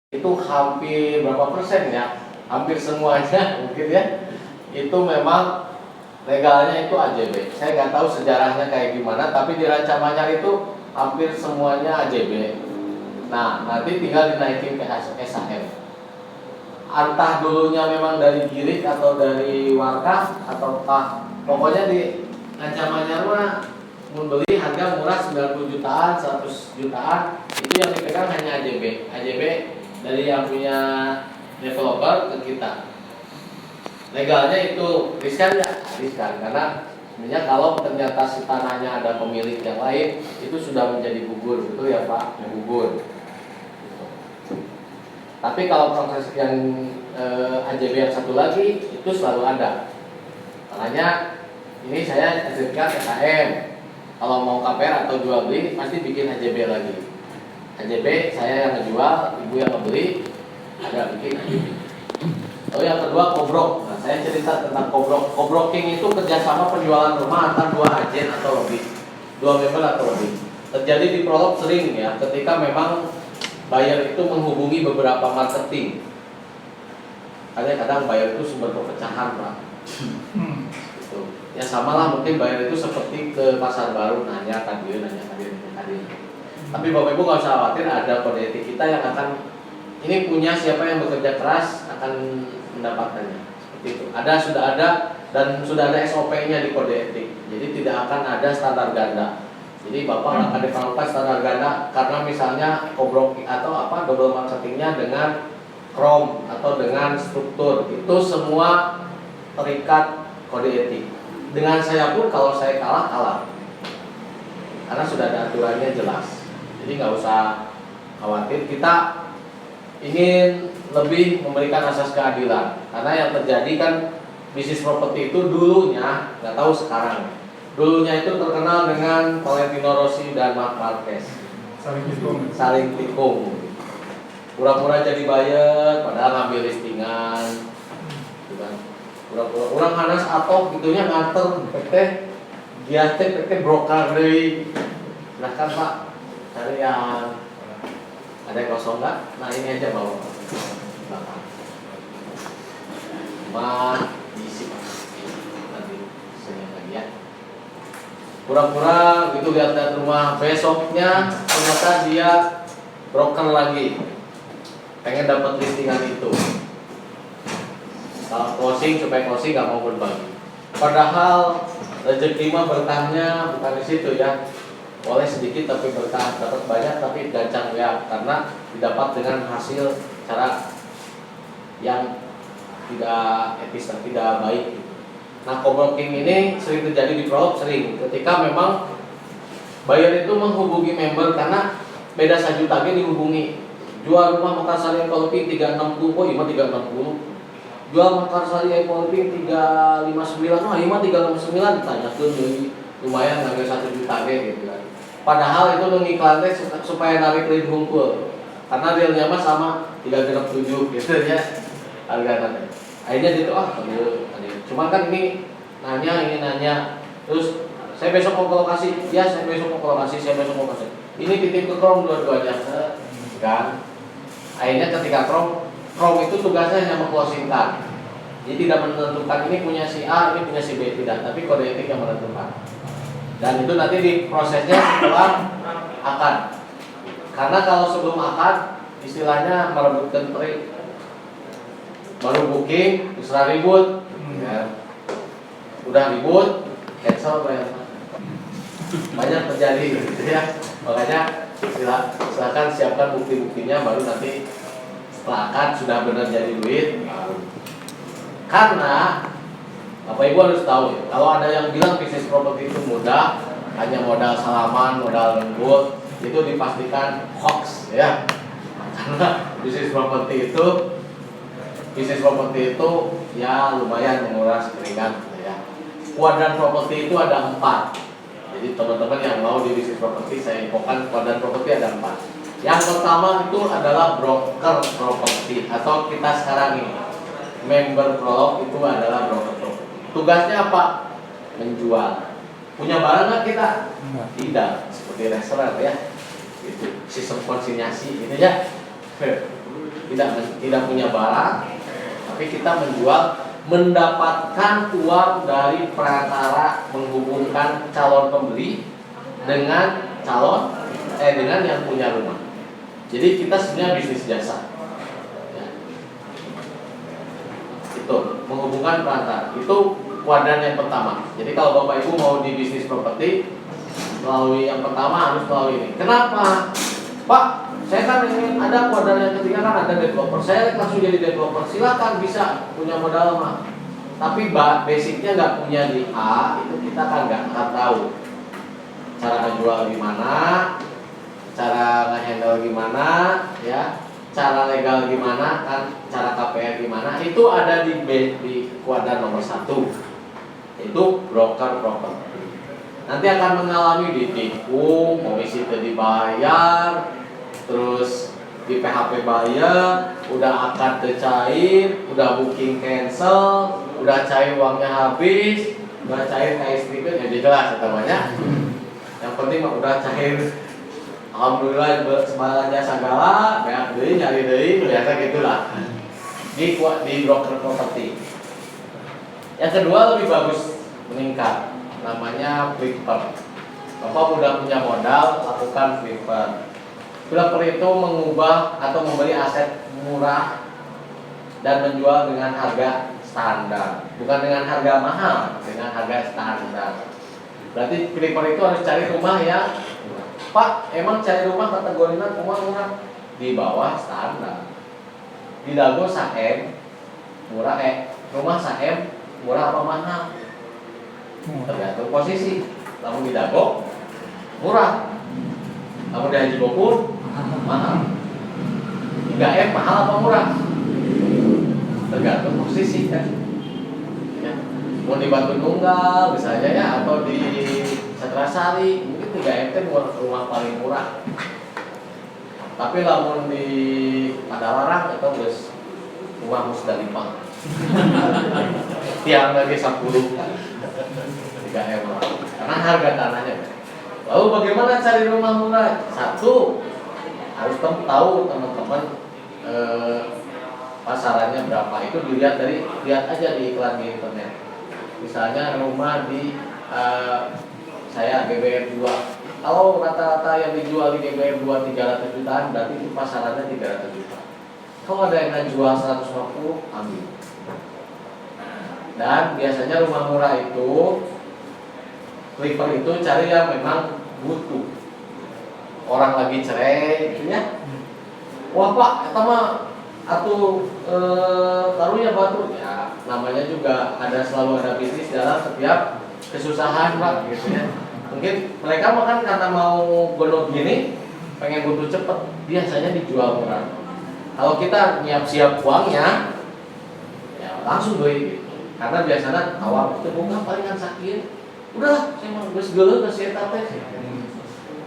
itu hampir berapa persen ya, hampir semuanya mungkin ya, itu memang legalnya itu AJB. Saya nggak tahu sejarahnya kayak gimana, tapi di Ranca Manyar itu hampir semuanya AJB. Nah, nanti tinggal dinaikin ke SHM. Entah dulunya memang dari Girik atau dari Warkah, ataukah pokoknya di Ranca Manyar mah membeli harga murah 90 jutaan, 100 jutaan, itu yang dipegang hanya AJB. AJB dari yang punya developer ke kita. Legalnya itu riskan ya? Riskan, karena sebenarnya kalau ternyata si tanahnya ada pemilik yang lain, itu sudah menjadi gugur, betul ya Pak? Gugur. Tapi kalau proses yang AJB yang satu lagi itu selalu ada. Makanya ini saya sertifikat SHM. Kalau mau KPR atau jual beli pasti bikin AJB lagi. AJB saya yang ngejual, ibu yang ngebeli, ada bikin AJB. Lalu yang kedua kobrok. Nah, saya cerita tentang kobrok. Kobroking itu kerjasama penjualan rumah antara dua agen atau lebih, dua member atau lebih. Terjadi di prolog sering ya, ketika memang buyer itu menghubungi beberapa marketing. Kadang-kadang buyer itu sumber perpecahan, Pak. Gitu. Ya samalah mungkin buyer itu seperti ke pasar baru, nanya kadir. Tapi Bapak Ibu nggak usah khawatir, ada kode etik kita yang akan, ini punya siapa yang bekerja keras akan mendapatkannya. Seperti itu. Sudah ada dan sudah ada SOP-nya di kode etik. Jadi tidak akan ada standar ganda. Jadi Bapak akan diperlukan standar ganda karena misalnya kobrok atau double marketingnya dengan Chrome atau dengan struktur, itu semua terikat kode etik. Dengan saya pun kalau saya kalah, karena sudah ada aturannya jelas. Jadi nggak usah khawatir. Kita ingin lebih memberikan asas keadilan, karena yang terjadi kan bisnis properti itu dulunya, nggak tahu sekarang. Dulunya itu terkenal dengan Valentino Rossi dan Marc Marquez, saling tikung. Pura-pura jadi buyer, padahal ngambil listingan. Pura-pura orang hanas atau gitunya nganter, dia PT broker deh. Silahkan Pak, cari yang ada yang kosong nggak? Nah ini aja bawa. Diisi nanti senyum lagi ya. Pura-pura gitu lihat-lihat rumah, besoknya ternyata dia broker lagi, pengen dapat listingan itu. Kalau closing, supaya closing nggak mau berbagi. Padahal rezeki mah berkahnya bukan di situ ya. Boleh sedikit tapi berkah, dapat banyak tapi gancang ya, karena didapat dengan hasil cara yang tidak etis dan tidak baik. Nah, co-broking ini sering terjadi di prolog, sering ketika memang buyer itu menghubungi member karena beda 1 juta dihubungi. Jual rumah Mekarsari Ekoliping 360, oh iya 360. Jual Mekarsari Ekoliping 359, oh iya 369, ditanyakeun deui. Lumayan ngambil 1 juta gitu kan. Padahal itu ngiklan teh supaya narik lead hungkul. Karena realnya mah sama 367 gitu ya. Harganya. Akhirnya gitu cuma kan ini nanya. Terus saya besok mau ke lokasi. Ya, saya besok mau ke lokasi. Ini titip ke Chrome dua-duanya kan. Akhirnya ketika Chrome itu tugasnya hanya meng-closingkan. Jadi tidak menentukan ini punya si A, ini punya si B, tidak, tapi kode etik yang menentukan. Dan itu nanti diprosesnya setelah akad. Karena kalau sebelum akad istilahnya merebutkan trik, baru booking terus ribut, ya. Udah ribut, cancel banyak terjadi gitu ya. Makanya silakan siapkan bukti-buktinya, baru nanti setelah akad sudah benar jadi duit. Karena Bapak Ibu harus tahu ya, kalau ada yang bilang bisnis properti itu mudah, hanya modal salaman, modal lembut, itu dipastikan hoax ya. Karena bisnis properti itu ya lumayan menguras keringat ya. Kuadran properti itu ada 4. Jadi teman-teman yang mau di bisnis properti, saya infokan kuadran properti ada 4. Yang pertama itu adalah broker properti, atau kita sekarang ini member prolog itu adalah broker properti. Tugasnya apa? Menjual. Punya barang nggak kita? Tidak. Seperti restoran ya. Itu sistem konsinyasi ini ya. tidak punya barang, tapi kita mendapatkan uang dari perantara menghubungkan calon pembeli dengan dengan yang punya rumah. Jadi kita sebenarnya bisnis jasa. Ya. Itu menghubungkan perantara. Itu kuadran yang pertama. Jadi kalau Bapak Ibu mau di bisnis properti, melalui yang pertama harus melalui ini. Kenapa? Pak, saya kan ingin ada kuadran yang ketiga kan ada developer. Saya langsung jadi developer. Silakan bisa punya modal mah. Tapi basicnya nggak punya di A, itu kita kan nggak akan tahu cara ngejual gimana, cara ngehandle gimana, ya, cara legal gimana, kan, cara KPR gimana. Itu ada di kuadran nomor 1, itu broker properti. Nanti akan mengalami ditipu, komisi tidak dibayar, terus di PHP bayar, udah akad cair, udah booking cancel, udah cair uangnya habis, udah cair KSP ya jelas namanya. Yang penting mah udah cair, alhamdulillah semuanya segala, banyak deui nyari deui, biasa gitulah. Di broker properti. Yang kedua lebih bagus meningkat, namanya flipper. Bapak udah punya modal, lakukan flipper. Flipper itu mengubah atau membeli aset murah dan menjual dengan harga standar, bukan dengan harga mahal, dengan harga standar. Berarti flipper itu harus cari rumah yang, Pak, emang cari rumah kategorinya rumah murah di bawah standar. Di Dago saem murah, rumah saem murah apa mahal? Tergantung posisi. Namun di Dago murah, namun di Haji Gopur mahal. 3M mahal apa murah? Tergantung posisi kan. Ya. Mau di Batu Tunggal misalnya ya, atau di Setrasari, mungkin 3M itu rumah paling murah. Tapi lamun di Padalarang itu geus rumah Musdalifah. Tiang lagi 10 3M karena harga tanahnya. Lalu bagaimana cari rumah murah? Satu, harus tahu teman-teman pasarannya berapa. Itu lihat aja di iklan di internet. Misalnya rumah di saya GBR 2. Kalau rata-rata yang dijual di GBR 2 300 jutaan, berarti itu pasarannya 300 juta. Kalau ada yang jual 150, ambil. Dan biasanya rumah murah itu, flipper itu cari yang memang butuh. Orang lagi cerai gitu ya. Wah Pak, eta mah atuh taruhnya batu ya. Namanya juga selalu ada bisnis dalam setiap kesusahan Pak gitu ya. Mungkin mereka makan karena mau gonok gini, pengen butuh cepet, biasanya dijual murah. Kalau kita siap uangnya, ya langsung beli gitu. Karena biasanya awal itu bunga palingan sakit. Udah, saya mau geus kasih eta teh.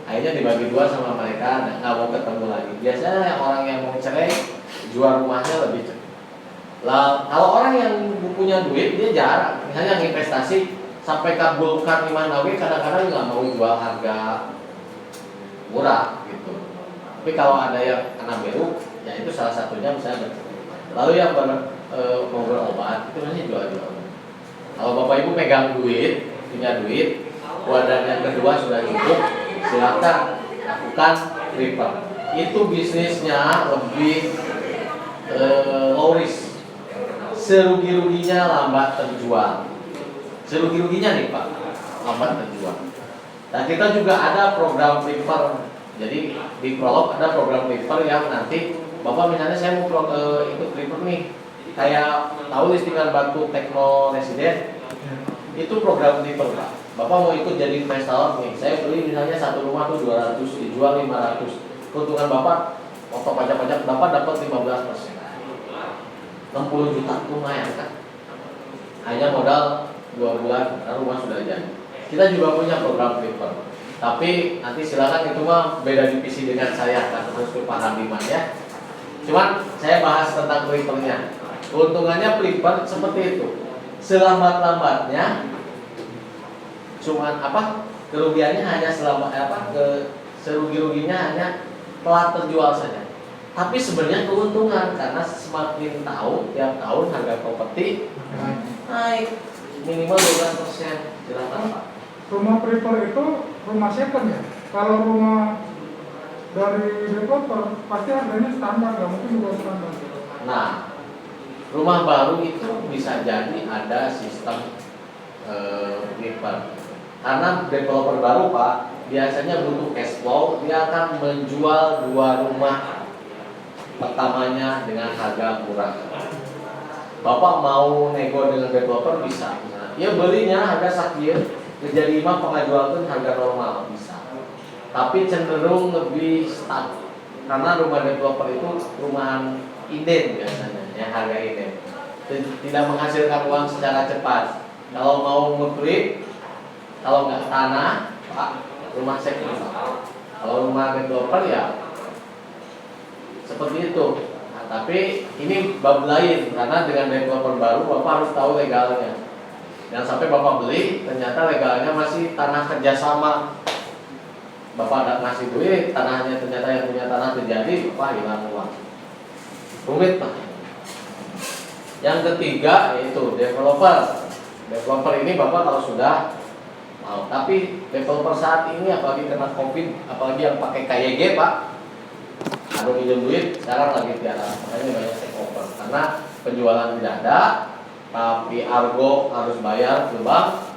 Akhirnya dibagi dua sama mereka, nggak mau ketemu lagi. Biasanya orang yang mau cerai jual rumahnya lebih cepat. Lah, kalau orang yang punya duit dia jarang, misalnya yang investasi sampai kabulkan imanawi kadang-kadang nggak mau jual harga murah gitu. Tapi kalau ada yang anak baru, ya itu salah satunya misalnya. Lalu yang mau berobat itu masih jual-jual. Kalau Bapak Ibu pegang duit, punya duit, kuadran yang kedua sudah cukup, silakan lakukan flipper. Itu bisnisnya lebih low risk. Serugi-ruginya lambat terjual. Serugi-ruginya nih Pak, lambat terjual. Dan kita juga ada program flipper. Jadi di Prolog ada program flipper yang nanti Bapak misalnya saya mau ikut flipper nih, kayak tahu listingan Batu Tekno Residen, itu program flipper Pak. Bapak mau ikut jadi investor nih, saya beli misalnya satu rumah tuh 200, dijual 500. Keuntungan Bapak, waktu pajak-pajak Bapak dapat 15%. 60 juta lumayan kan? Hanya modal 2 bulan, rumah sudah jadi. Kita juga punya program flipper. Tapi nanti silakan, itu mah beda divisi dengan saya, kan harus paham di mana ya. Cuman saya bahas tentang flippernya. Keuntungannya flipper seperti itu. Selambat-lambatnya cuman kerugiannya hanya serugi-ruginya hanya telat terjual saja. Tapi sebenarnya keuntungan karena semakin tiap tahun harga properti naik minimal 12%. Silakan Pak. Rumah prefer itu rumah second ya? Kalau rumah dari developer pasti harganya standar, nggak mungkin bukan standar. Nah, rumah baru itu bisa jadi ada sistem prefer. Karena developer baru Pak biasanya butuh cash flow, dia akan menjual 2 rumah pertamanya dengan harga murah. Bapak mau nego dengan developer bisa. Nah, ya belinya harga sakit, kerja 5 pengajuan harga normal bisa. Tapi cenderung lebih stabil. Karena rumah developer itu rumahan inden biasanya, yang harga inden. Tidak menghasilkan uang secara cepat. Kalau mau nge-flip, kalau nggak tanah, Pak, rumah second. Kalau rumah developer ya seperti itu. Nah, tapi ini bab lain karena dengan developer baru Bapak harus tahu legalnya. Jangan sampai Bapak beli ternyata legalnya masih tanah kerjasama. Bapak ada ngasih duit, tanahnya ternyata yang punya tanah terjadi, Bapak hilang uang. Rumit Pak. Yang ketiga yaitu developer. Developer ini Bapak kalau sudah mau, tapi developer saat ini apalagi kena COVID, apalagi yang pakai KYG Pak, aduh pinjam duit sekarang lagi tiada, makanya banyak take over karena penjualan tidak ada, tapi argo harus bayar ke bank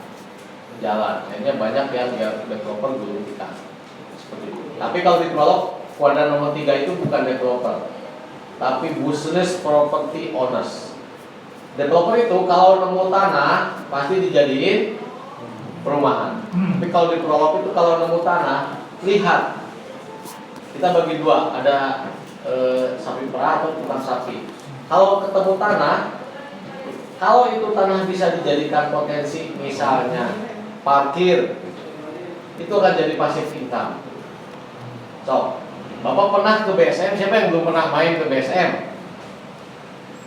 jalan. Akhirnya banyak yang developer gulungkan seperti itu. Tapi kalau di Prolog kuadran nomor 3 itu bukan developer, tapi business property owners. Developer itu kalau nemu tanah pasti dijadiin perumahan. Tapi kalau di Prolog itu kalau nemu tanah, lihat kita bagi dua, ada sapi perah atau tukang sapi. Kalau ketemu tanah, kalau itu tanah bisa dijadikan potensi misalnya parkir, itu akan jadi passive income. So, Bapak pernah ke BSM? Siapa yang belum pernah main ke BSM?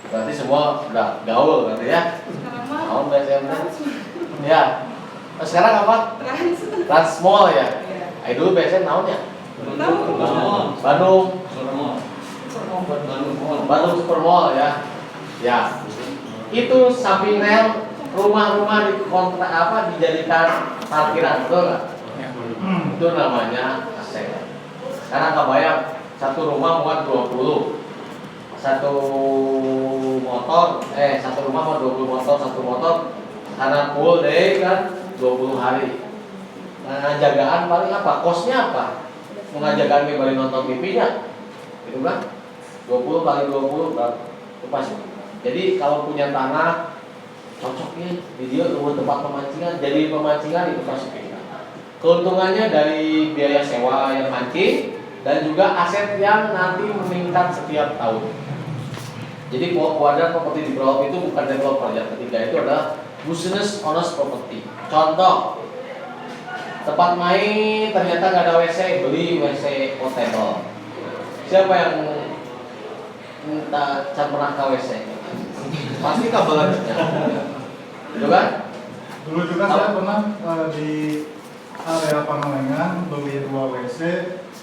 Berarti semua udah gaul berarti ya. Tahun BSM kan? Ya. Nah, sekarang apa? Transmall ya. Dulu BSM tahun ya? Bandung Supermall ya. Ya. Itu samping rel rumah-rumah di kontrak apa dijadikan parkiran, betul nggak? Itu namanya aset. Sekarang kebayang satu rumah muat 20, satu rumah mau 20 motor, satu motor karena full day kan 20 hari. Nah, jagaan paling apa? Kosnya apa? Mengajakan kembali nonton TV-nya, gitu kan? 20 kali 20 berapa? Itu pasti. Jadi kalau punya tanah cocok ya, video rumah tempat pemancingan, jadi pemancingan itu pasti. Keuntungannya dari biaya sewa yang mancing dan juga aset yang nanti meningkat setiap tahun. Jadi kuadran properti di Prolog itu bukan developer, yang ketiga itu adalah business owners property. Contoh, tempat main ternyata nggak ada WC, beli WC portable. Siapa yang minta pernah ke WC? Pasti kabelannya, gitu kan? Dulu juga saya pernah di area Pangalengan beli 2 WC,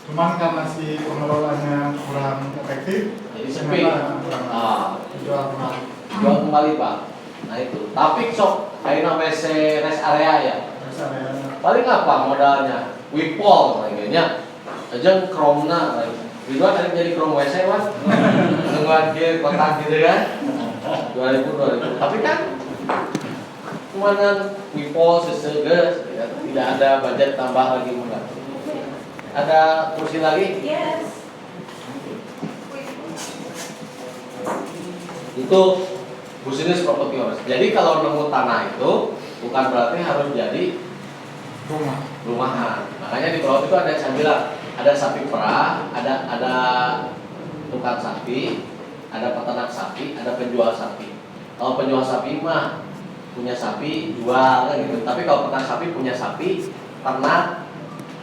cuman karena si pengelolanya kurang efektif, jadi sepi. Jual kembali Pak. Nah itu. Tapi sok kayak WC rest area ya. Paling apa modalnya? Wipol kayaknya. Aja kromna lagi. Gitu kan jadi krom WC Mas. Nungguan dia kotak gitu kan. 2000. Tapi kan kemana Wipol seseges ya, tidak ada budget tambah lagi enggak. Ada kursi lagi? Yes. Itu business property owners. Jadi kalau nemu tanah itu bukan berarti harus jadi rumahan. Makanya di Prolog itu ada yang saya bilang, ada sapi perah, ada tukang sapi, ada peternak sapi, ada penjual sapi. Kalau penjual sapi mah punya sapi jual kan gitu. Tapi kalau peternak sapi punya sapi, ternak,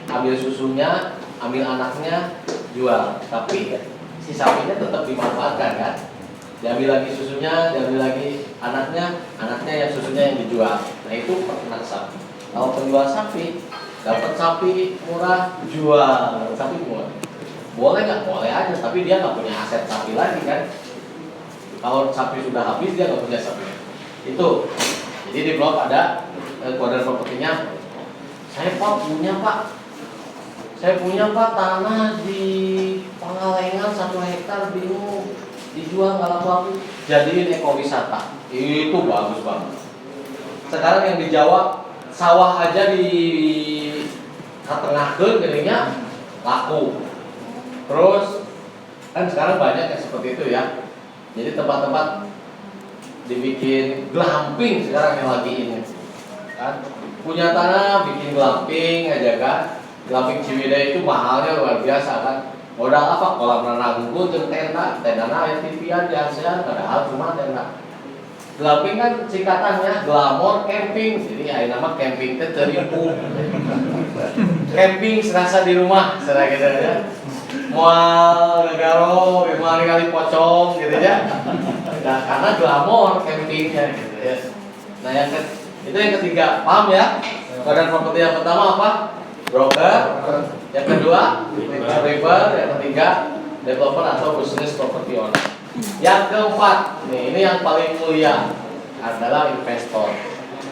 ambil susunya, ambil anaknya, jual. Tapi si sapinya tetap dimanfaatkan kan. Diambil lagi susunya, diambil lagi anaknya yang susunya yang dijual. Nah itu peternak sapi. Kalau penjual sapi dapat sapi murah, jual sapi murah. Boleh nggak? Boleh aja, tapi dia nggak punya aset sapi lagi kan. Kalau sapi sudah habis dia nggak punya sapi. Itu. Jadi di blok ada koordinat propertinya. Saya punya pak. Saya punya pak tanah di Pangalengan 1 hektar bingung dijual nggak laku-laku. Jadiin ekowisata. Itu bagus banget. Sekarang yang di Jawa sawah aja di ketengahkeun gedenya laku. Terus kan sekarang banyak yang seperti itu ya. Jadi tempat-tempat dibikin glamping sekarang yang lagi ini. Kan punya tanah bikin glamping aja kan. Glamping Ciwidey itu mahalnya luar biasa kan. Modal apa? Kolam renang jeung tenda, tendana aya TV-an di ASEAN padahal cuma tenda. Glamping kan singkatannya glamor camping. Jadi aya nama camping teh teripu. Camping serasa di rumah, serasa gitu ya. Moal negaro, moal kali pocong gitu ya. Nah, karena glamor campingnya gitu ya. Nah, itu yang ketiga, paham ya? Badan properti yang pertama apa? Broker. Yang kedua, developer. Yang ketiga, developer atau business property owner. Yang keempat, ini yang paling mulia adalah investor.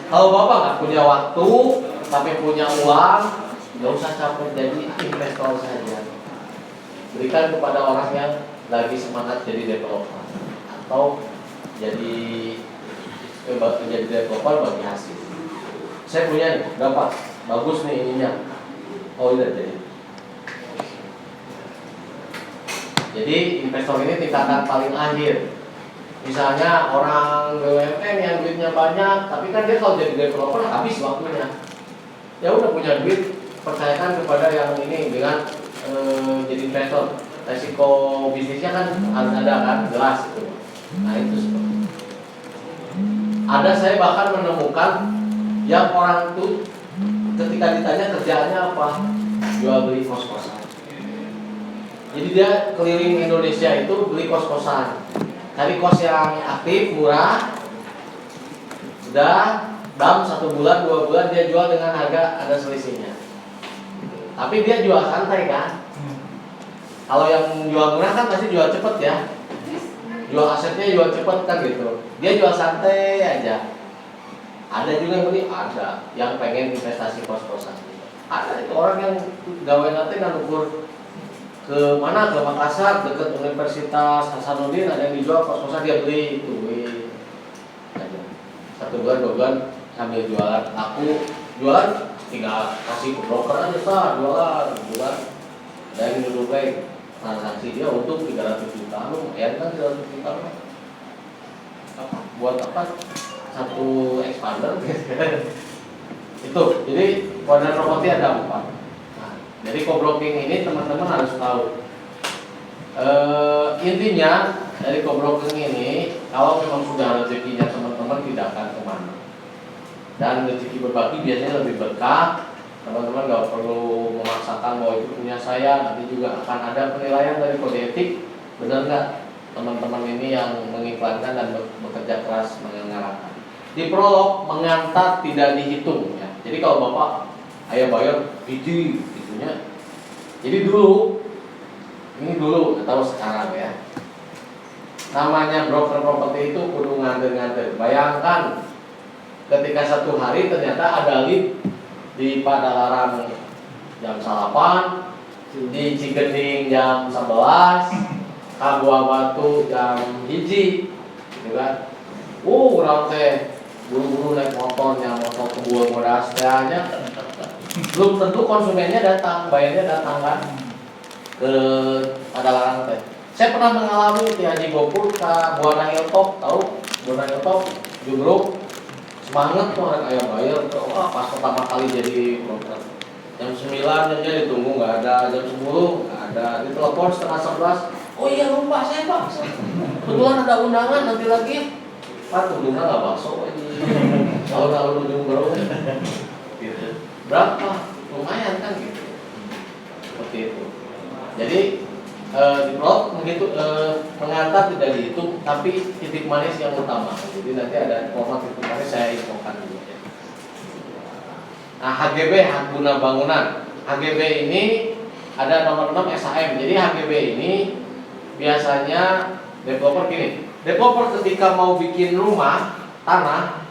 Kalau bapak nggak punya waktu tapi punya uang, nggak usah capek jadi investor saja. Berikan kepada orang yang lagi semangat jadi developer atau jadi developer bagi hasil. Saya punya nih, berapa? Bagus nih ininya. Oh iya jadi. Jadi investor ini tingkatan paling akhir. Misalnya orang BUMN yang duitnya banyak, tapi kan dia kalau jadi developer habis waktunya. Ya udah punya duit, percayakan kepada yang ini dengan jadi investor. Resiko bisnisnya kan harus ada kan, jelas itu. Nah itu seperti. Ada saya bahkan menemukan yang orang itu ketika ditanya kerjaannya apa, jual beli kos-kosan. Jadi dia keliling Indonesia itu beli kos-kosan, cari kos yang aktif, murah, sudah dalam 1 bulan, 2 bulan dia jual dengan harga ada selisihnya. Tapi dia jual santai kan. Kalau yang jual murah kan pasti jual cepet ya, jual asetnya jual cepet kan gitu. Dia jual santai aja. Ada juga yang beli, ada yang pengen investasi kos-kosan. Ada itu orang yang gawe nanti kan ukur ke mana, ke Makassar dekat Universitas Hasanuddin, ada yang dijual kos-kosan dia beli itu. 1 bulan 2 bulan sambil jualan. Aku jualan tinggal kasih ke broker aja sah, jualan bulan. Ada yang dulu baik transaksi dia untuk 300 juta, lumayan kan 300 juta. Buat apa? 1 expander itu. Jadi koordinat properti ada 4. Nah, jadi co-broking ini teman-teman harus tahu. Intinya dari co-broking ini, kalau memang sudah rezekinya teman-teman tidak akan kemana. Dan rezeki berbagi biasanya lebih berkah. Teman-teman nggak perlu memaksakan bahwa itu punya saya. Nanti juga akan ada penilaian dari kode etik. Benar nggak teman-teman ini yang mengiklankan dan bekerja keras mengarahkan. Di prolog mengantar tidak dihitung ya. Jadi kalau bapak ayah bayar biji gitunya. Jadi dulu, ini dulu atau sekarang ya. Namanya broker properti itu kudu nganter-nganter. Bayangkan ketika 1 hari ternyata ada lead di Padalarang jam 8, di Cigending jam 11, Kabua Batu jam 1, gitu kan. Urang teh buru-buru naik motornya, motor kebuah modas tehnya. Belum tentu konsumennya datang, bayarnya datang kan ke Padalarang teh. Saya pernah mengalami di Haji Gopur ke Buana Hilltop, tahu? Buana Hilltop, Jugruk. Semangat tuh orang ayah bayar tuh. Wah, pas pertama kali jadi broker. Jam 9 jamnya ditunggu nggak ada, jam 10 nggak ada. Ditelepon setengah 11. Oh iya lupa saya pak. Kebetulan ada undangan nanti lagi. Pak tunggunya nggak bakso aja. Lalu ujung bro. Gitu. Berapa? Lumayan kan gitu. Seperti itu. Jadi di blog begitu mengantar tidak dihitung, tapi titik manis yang utama. Jadi nanti ada format titik manis saya infokan dulu ya. Nah HGB hak guna bangunan. HGB ini ada nomor 6 SHM. Jadi HGB ini biasanya developer gini. Developer ketika mau bikin rumah tanah,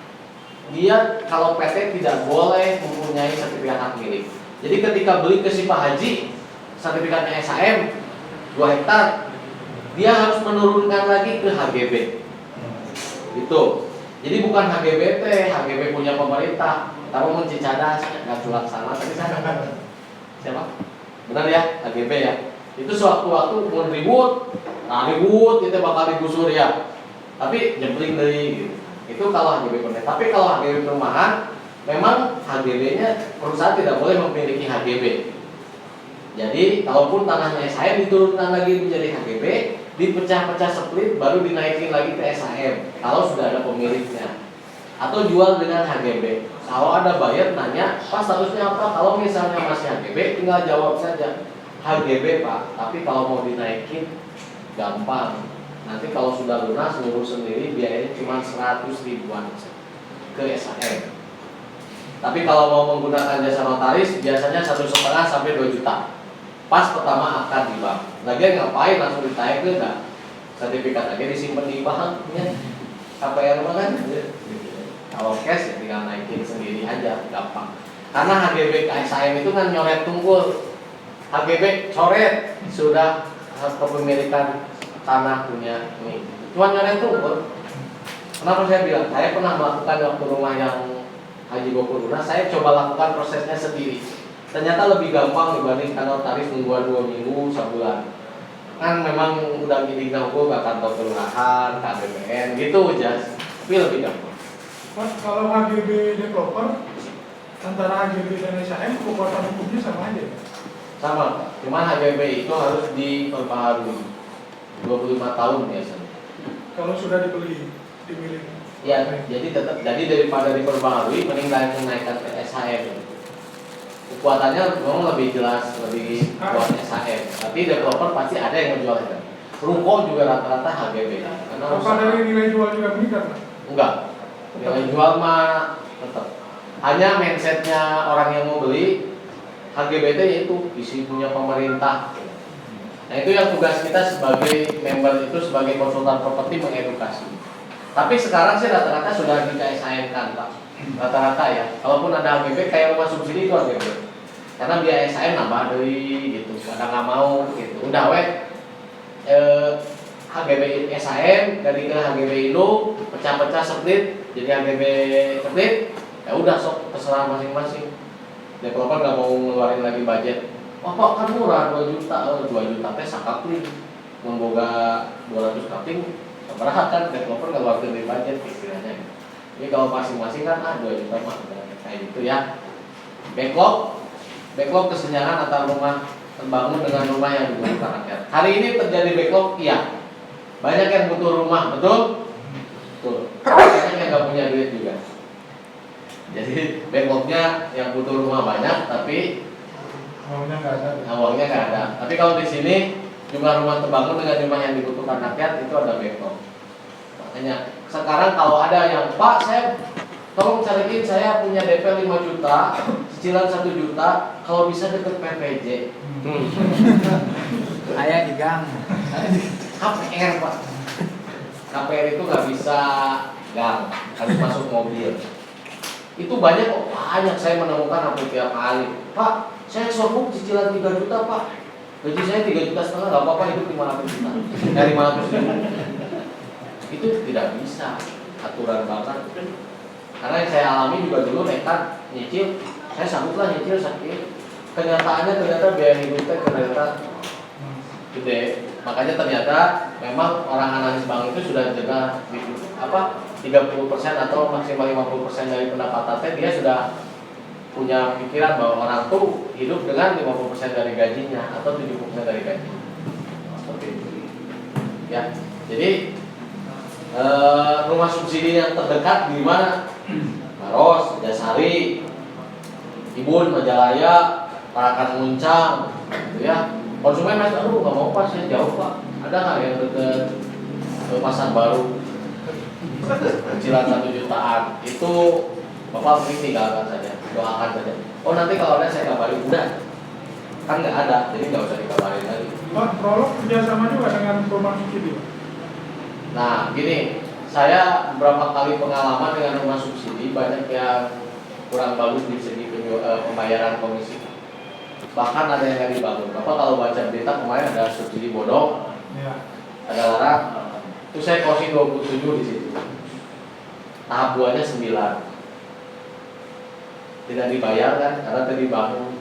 dia kalau PT tidak boleh mempunyai sertifikat hak milik. Jadi ketika beli ke si Pak Haji sertifikatnya SHM 2 hektar, dia harus menurunkan lagi ke HGB. Gitu. Jadi bukan HGB HGB punya pemerintah. Tahu mun Cicadas nggak Sulaksana tadi saya siapa? Benar ya, HGB ya. Itu sewaktu-waktu mau ribut, ribut itu bakal digusur ya. Tapi jempling dari gitu. Itu kalau HGB pemerintah. Tapi kalau HGB perumahan, memang HGB-nya perusahaan tidak boleh memiliki HGB. Jadi kalaupun tanahnya SHM diturunkan lagi menjadi HGB, dipecah-pecah split baru dinaikin lagi ke SHM kalau sudah ada pemiliknya. Atau jual dengan HGB. Kalau ada buyer nanya, Pak statusnya apa? Kalau misalnya masih HGB, tinggal jawab saja HGB Pak. Tapi kalau mau dinaikin gampang. Nanti kalau sudah lunas ngurus sendiri biayanya cuma 100 ribuan ke SHM. Tapi kalau mau menggunakan jasa notaris biasanya 1,5 sampai 2 juta. Pas pertama akad di bank. Lagian ngapain langsung ditarik ke enggak? Sertifikat lagi disimpan di banknya. KPR mah kan. Kalau cash ya tinggal naikin sendiri aja, gampang. Karena HGB ke SHM itu kan nyoret tunggul. HGB coret sudah kepemilikan tanah punya ini. Cuma nyoret tunggul. Kenapa saya bilang? Saya pernah melakukan waktu rumah yang Haji Gopur lunas, saya coba lakukan prosesnya sendiri. Ternyata lebih gampang dibandingkan notaris nungguan 2 minggu, sebulan. Kan memang udah giling nunggu ke kantor kelurahan, KBPN gitu aja. Tapi lebih gampang. Mas, kalau HGB developer antara HGB dan SHM kekuatan hukumnya sama aja? Sama, cuma HGB itu harus diperbaharui 25 tahun biasanya. Kalau sudah dibeli, dimiliki. Ya, jadi daripada diperbaharui mending menaikkan ke SHM. Kekuatannya memang lebih jelas, lebih kuat SHM. Tapi developer pasti ada yang menjual itu. Ruko juga rata-rata HGB. Karena apa dari nilai jual juga meningkat? Enggak. Nilai jual mah tetap. Hanya mindsetnya orang yang mau beli HGB itu isi punya pemerintah. Nah itu yang tugas kita sebagai member itu sebagai konsultan properti mengedukasi. Tapi sekarang sih rata-rata sudah di SHM kan Pak. Rata-rata ya. Kalaupun ada HGB kayak rumah subsidi itu HGB. Karena biaya SHM nambah dari gitu. Kadang nggak mau gitu. Udah HGB SHM dari ke HGB Indo pecah-pecah split jadi HGB split. Ya udah sok terserah masing-masing. Developer nggak mau ngeluarin lagi budget. Wah Pak kan murah 2 juta, 2 juta teh sakapling. Memboga 200 kapling. Seberapa kan developer nggak keluar dari budget istilahnya. Jadi kalau masing-masing kan 2 juta mah kayak gitu ya. Backlog kesenjangan antara rumah terbangun dengan rumah yang dibutuhkan rakyat. Hari ini terjadi backlog, iya. Banyak yang butuh rumah, betul? Betul. Banyak yang nggak punya duit juga. Jadi backlognya yang butuh rumah banyak, tapi Uangnya nggak ada. uangnya nggak ada. Tapi kalau di sini jumlah rumah terbangun dengan rumah yang dibutuhkan rakyat itu ada backlog. Makanya sekarang kalau ada yang Pak saya tolong cariin saya punya DP 5 juta, cicilan 1 juta, kalau bisa deket PPJ. Saya di gang. KPR Pak. KPR itu nggak bisa gang, harus masuk mobil. Itu banyak kok, banyak saya menemukan hampir tiap hari. Pak, saya sorbuk cicilan 3 juta Pak. Gaji saya 3,5 juta, nggak apa-apa hidup 500 juta. Dari 500 ribu. Itu tidak bisa aturan banget. Karena yang saya alami juga dulu nekat nyicil, saya sanggup lah nyicil sakit. Kenyataannya ternyata biaya hidupnya ternyata gede. Makanya ternyata memang orang analis bank itu sudah jaga 30% atau maksimal 50% dari pendapatannya dia sudah punya pikiran bahwa orang tuh hidup dengan 50% dari gajinya atau 70% dari gajinya. Seperti itu. Ya. Jadi rumah subsidi yang terdekat di mana? Maros, Jasari, Ibun, Majalaya, Parakan Muncang, gitu ya. Konsumen mas, aduh nggak mau Pak, saya jauh Pak. Ada nggak yang deket ke pasar baru? Cicilan 1 jutaan itu Bapak begini tinggalkan saja, doakan saja. Oh nanti kalau ada saya kabarin, udah. kan nggak ada, jadi nggak usah dikabarin lagi. Pak, Prolog kerjasama juga dengan perumahan subsidi. Nah, gini, saya beberapa kali pengalaman dengan rumah subsidi, banyak yang kurang bagus di segi pembayaran komisi. Bahkan ada yang nggak dibangun. Bapak kalau baca berita kemarin ada subsidi bodong, Ya. ada larang, itu saya closing 27 di situ. Tahap 2-nya 9. Tidak dibayar kan, karena tadi dibangun.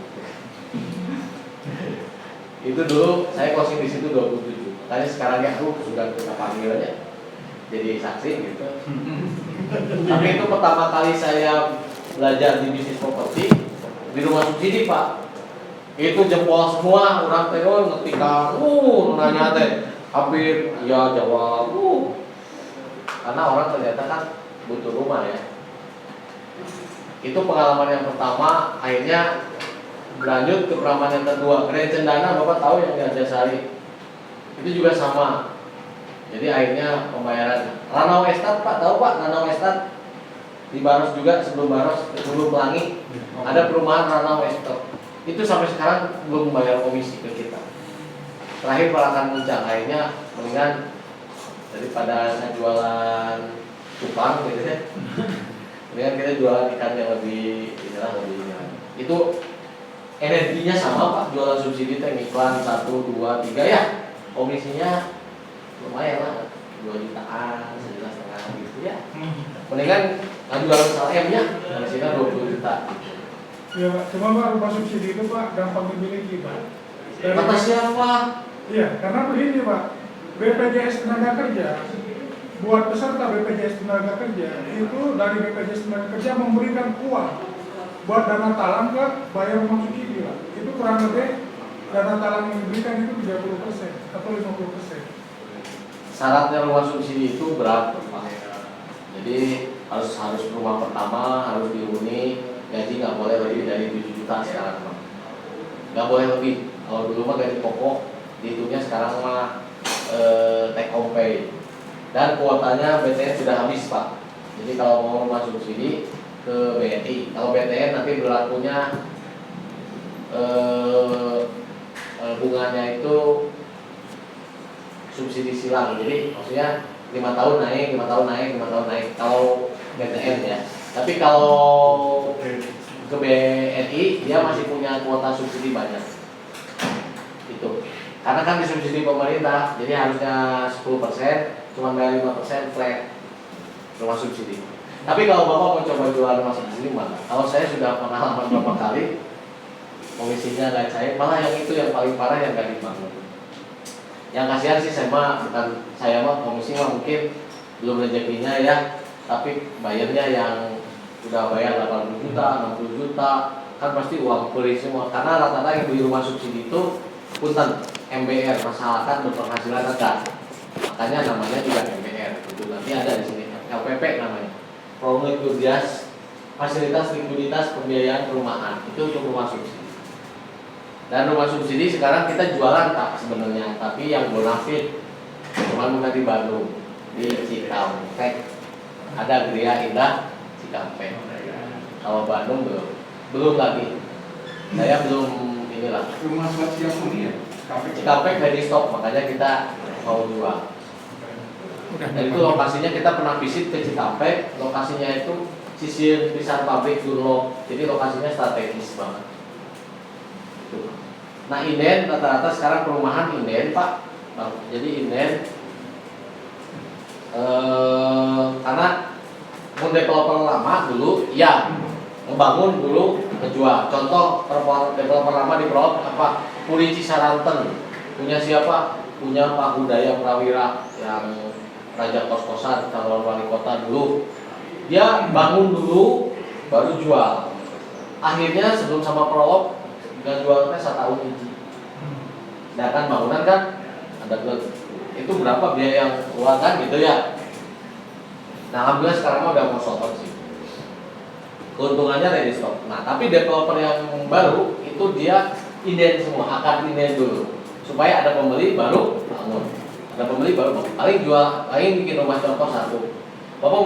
Itu dulu saya closing di situ 27. Makanya sekarang ya sudah kita panggil aja jadi saksi gitu. Tapi itu pertama kali saya belajar di bisnis properti di rumah subsidi, Pak. Itu jempol semua, orang teh ngetikan, nanya teh, hampir ya jawab, karena orang ternyata kan butuh rumah ya. Itu pengalaman yang pertama, akhirnya berlanjut ke pengalaman yang kedua. Grand Cendana, Bapak tahu yang di Arjasari, itu juga sama. Jadi akhirnya pembayaran Ranau Estate, Pak, tahu Pak Ranau Estate? Di Baros juga, sebelum Baros, sebelum Pelangi, ada perumahan Ranau Estate. Itu sampai sekarang belum membayar komisi ke kita. Terakhir Parakan Muncang, akhirnya mendingan daripada saya jualan cupang gitu ya, mendingan kita jualan ikan yang lebih itu energinya sama Pak, jualan subsidi teh iklan 1, 2, 3 ya, komisinya lumayan lah, 2 jutaan, 1,5 gitu ya. Mendingan jualan SLM-nya, komisinya 20 juta. Iya Pak, cuma Pak rumah subsidi itu Pak gampang dimiliki Pak. Kata siapa? Iya, karena begini Pak, BPJS Tenaga Kerja buat peserta BPJS Tenaga Kerja itu dari BPJS Tenaga Kerja memberikan uang buat dana talang ke bayar rumah subsidi Pak. Itu kurang lebih dana talang yang diberikan itu 30% atau 50%. Syaratnya rumah subsidi itu berat Pak. Jadi harus rumah pertama harus dihuni, gaji nggak boleh lebih dari 7 juta sekarang Pak. Nggak boleh lebih. Kalau dulu mah gaji pokok dihitungnya, sekarang mah take home pay. Dan kuotanya BTN sudah habis Pak. Jadi kalau mau rumah subsidi ke BNI. Kalau BTN nanti berlakunya bunganya itu subsidi silang. Jadi maksudnya 5 tahun naik, 5 tahun naik, 5 tahun naik. Kalau BTN ya. Tapi kalau ke BNI dia masih punya kuota subsidi banyak. Itu. Karena kan disubsidi pemerintah, jadi harusnya 10%, cuma bayar 5% flat rumah subsidi. Tapi kalau Bapak mau coba jual rumah subsidi mana? Kalau saya sudah pengalaman beberapa kali, komisinya nggak cair, malah yang itu yang paling parah yang nggak dibangun. Yang kasihan sih saya mah komisi mah mungkin belum rezekinya ya, tapi bayarnya yang udah bayar 80 juta, 60 juta, kan pasti uang peri semua. Karena rata-rata yang beli rumah subsidi itu punten MBR, masyarakat berpenghasilan rendah. Makanya namanya juga MBR. Itu nanti ada di sini LPP namanya. Program Likuiditas, Fasilitas Likuiditas Pembiayaan Perumahan. Itu untuk rumah subsidi. Dan rumah subsidi sekarang kita jualan tak sebenarnya, tapi yang bonafit cuma bukan di Bandung, di Cikampek. Ada Gria Indah Cikampek. Kalau Bandung belum lagi. Saya belum inilah. Rumah swasta yang ini ya? Cikampek ready stop, makanya kita mau jual. Dan itu lokasinya kita pernah visit ke Cikampek, lokasinya itu sisir pisar pabrik Dunlop, jadi lokasinya strategis banget. Nah inden rata-rata sekarang perumahan inden Pak, jadi inden karena developer lama dulu ya membangun dulu ngejual. Contoh developer lama di Prolog apa? Puri Cisaranten punya siapa? Punya Pak Budaya Prawira yang raja kos-kosan calon wali kota dulu. Dia bangun dulu baru jual. Akhirnya sebelum sama Prolog nggak jualnya 1 tahun ini. Sedangkan bangunan kan ada itu berapa biaya yang keluar kan gitu ya. Nah alhamdulillah sekarang udah mau sold out sih. Keuntungannya ready stock. Nah, tapi developer yang baru itu dia inden semua, akad inden dulu. Supaya ada pembeli baru bangun. Ada pembeli baru bangun. Paling bikin rumah contoh 1.